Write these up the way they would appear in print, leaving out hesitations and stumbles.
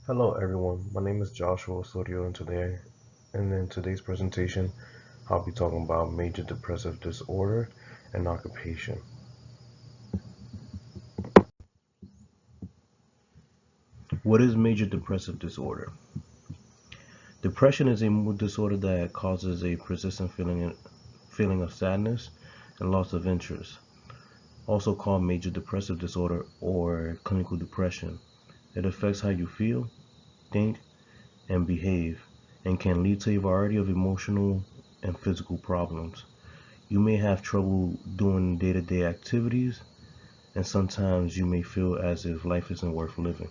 Hello everyone, my name is Joshua Osorio and in today's presentation I'll be talking about major depressive disorder and occupation. What is major depressive disorder? Depression is a mood disorder that causes a persistent feeling of sadness and loss of interest, also called major depressive disorder or clinical depression. It affects how you feel, think, and behave, and can lead to a variety of emotional and physical problems. You may have trouble doing day-to-day activities, and sometimes you may feel as if life isn't worth living.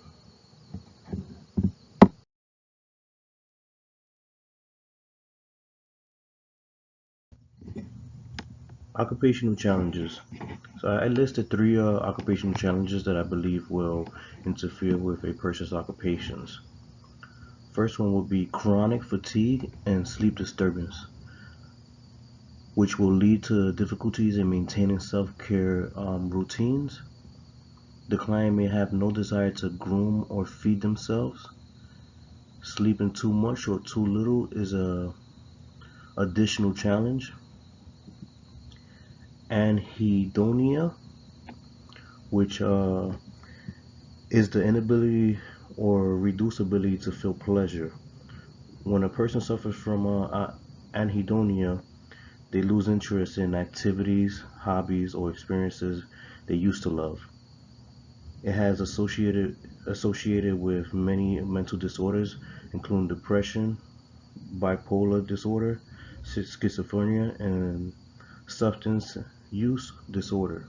Occupational challenges. So I listed three occupational challenges that I believe will interfere with a person's occupations. First one will be chronic fatigue and sleep disturbance, which will lead to difficulties in maintaining self-care routines. The client may have no desire to groom or feed themselves. Sleeping too much or too little is a additional challenge. Anhedonia, which is the inability or reduced ability to feel pleasure. When a person suffers from anhedonia, they lose interest in activities, hobbies, or experiences they used to love. It has associated with many mental disorders, including depression, bipolar disorder, schizophrenia, and substance use disorder,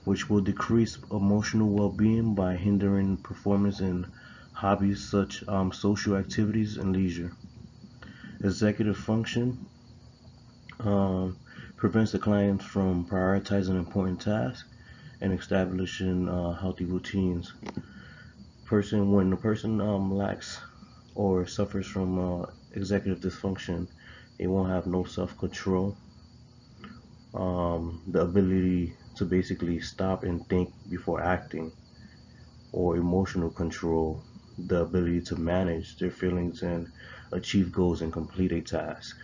which will decrease emotional well-being by hindering performance in hobbies such social activities and leisure. Executive function um, prevents the client from prioritizing important tasks and establishing healthy routines. When the person lacks or suffers from executive dysfunction, they won't have no self-control, the ability to basically stop and think before acting, or emotional control, the ability to manage their feelings and achieve goals and complete a task,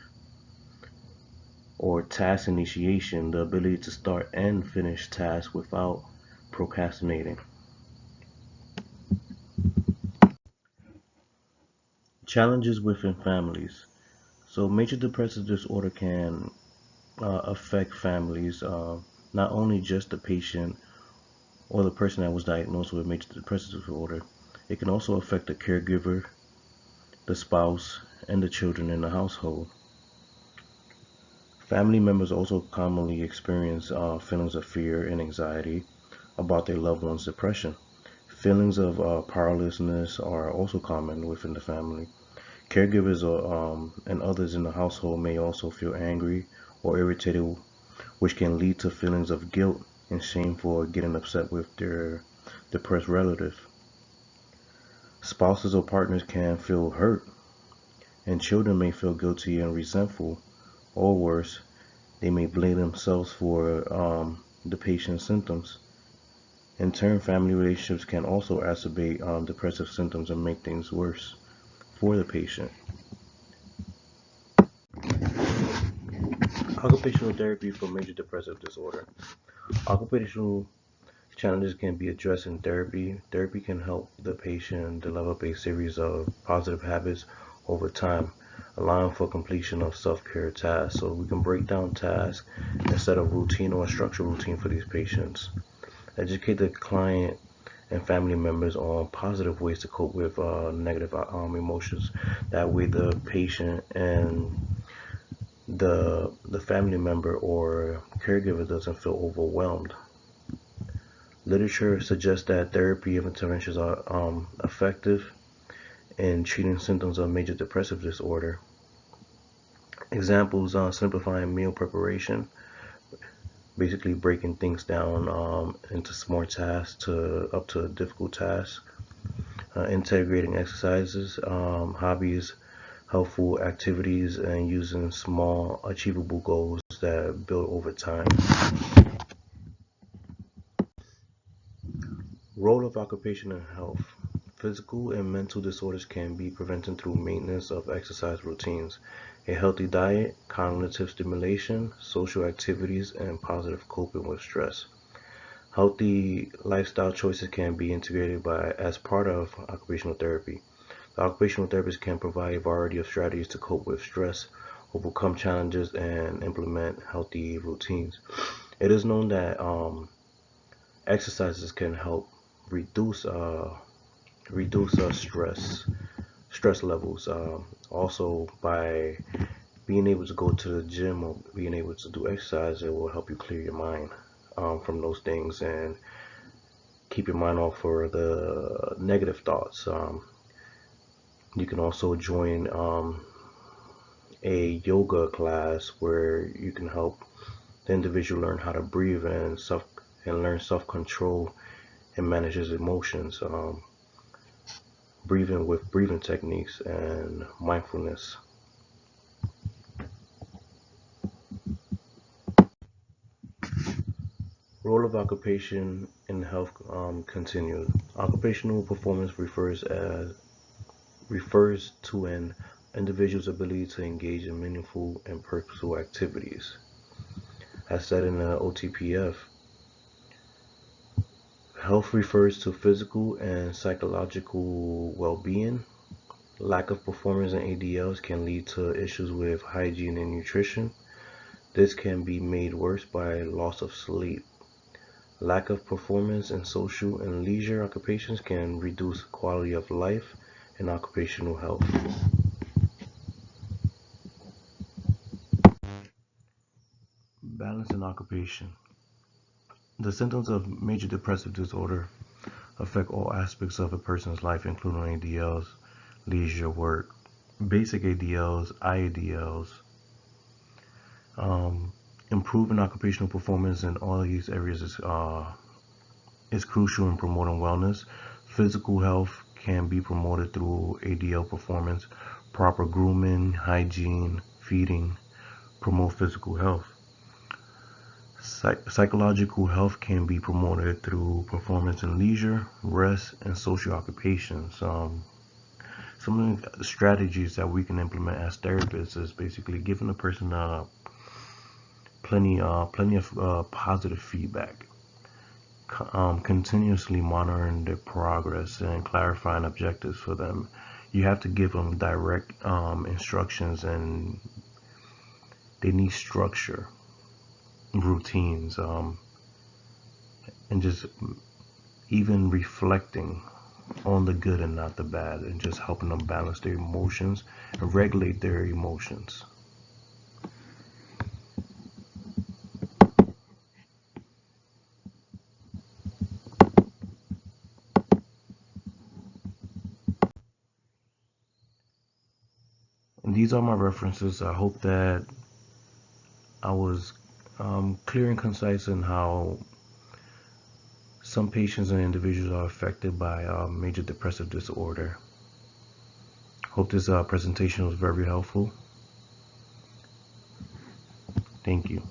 or task initiation, the ability to start and finish tasks without procrastinating. Challenges within families. So major depressive disorder can affect families, not only just the patient or the person that was diagnosed with major depressive disorder. It can also affect the caregiver, the spouse, and the children in the household. Family members also commonly experience feelings of fear and anxiety about their loved one's depression. Feelings of powerlessness are also common within the family. Caregivers and others in the household may also feel angry or irritated, which can lead to feelings of guilt and shame for getting upset with their depressed relative. Spouses or partners can feel hurt, and children may feel guilty and resentful, or worse, they may blame themselves for the patient's symptoms. In turn, family relationships can also exacerbate depressive symptoms and make things worse for the patient. Occupational therapy for major depressive disorder. Occupational challenges can be addressed in therapy. Therapy can help the patient develop a series of positive habits over time, allowing for completion of self-care tasks. So we can break down tasks instead of routine or structured routine for these patients. Educate the client and family members on positive ways to cope with negative emotions. That way, the patient and the family member or caregiver doesn't feel overwhelmed. Literature suggests that therapy interventions are effective in treating symptoms of major depressive disorder. Examples are simplifying meal preparation, basically breaking things down into small tasks to up to difficult tasks, integrating exercises, hobbies, helpful activities, and using small achievable goals that build over time. Role of occupation and health. Physical and mental disorders can be prevented through maintenance of exercise routines, a healthy diet, cognitive stimulation, social activities, and positive coping with stress. Healthy lifestyle choices can be integrated as part of occupational therapy. The occupational therapist can provide a variety of strategies to cope with stress, overcome challenges, and implement healthy routines. It is known that exercises can help reduce stress levels. Also, by being able to go to the gym or being able to do exercise, it will help you clear your mind from those things and keep your mind off for the negative thoughts. You can also join a yoga class where you can help the individual learn how to breathe and learn self-control and manage his emotions. Breathing with breathing techniques and mindfulness. Role of occupation in health continued. Occupational performance refers to an individual's ability to engage in meaningful and purposeful activities. As said in the OTPF, health refers to physical and psychological well-being. Lack of performance in ADLs can lead to issues with hygiene and nutrition. This can be made worse by loss of sleep. Lack of performance in social and leisure occupations can reduce quality of life and occupational health. Balance in occupation. The symptoms of major depressive disorder affect all aspects of a person's life, including ADLs, leisure, work, basic ADLs, IADLs. Improving occupational performance in all of these areas is crucial in promoting wellness. Physical health can be promoted through ADL performance, proper grooming, hygiene, feeding, promote physical health. Psychological health can be promoted through performance in leisure, rest, and social occupations. Some of the strategies that we can implement as therapists is basically giving a person plenty of positive feedback, continuously monitoring their progress and clarifying objectives for them. You have to give them direct instructions, and they need structure, routines, and just even reflecting on the good and not the bad, and just helping them balance their emotions and regulate their emotions. And these are my references. I hope that I was clear and concise in how some patients and individuals are affected by major depressive disorder. Hope this presentation was very helpful. Thank you.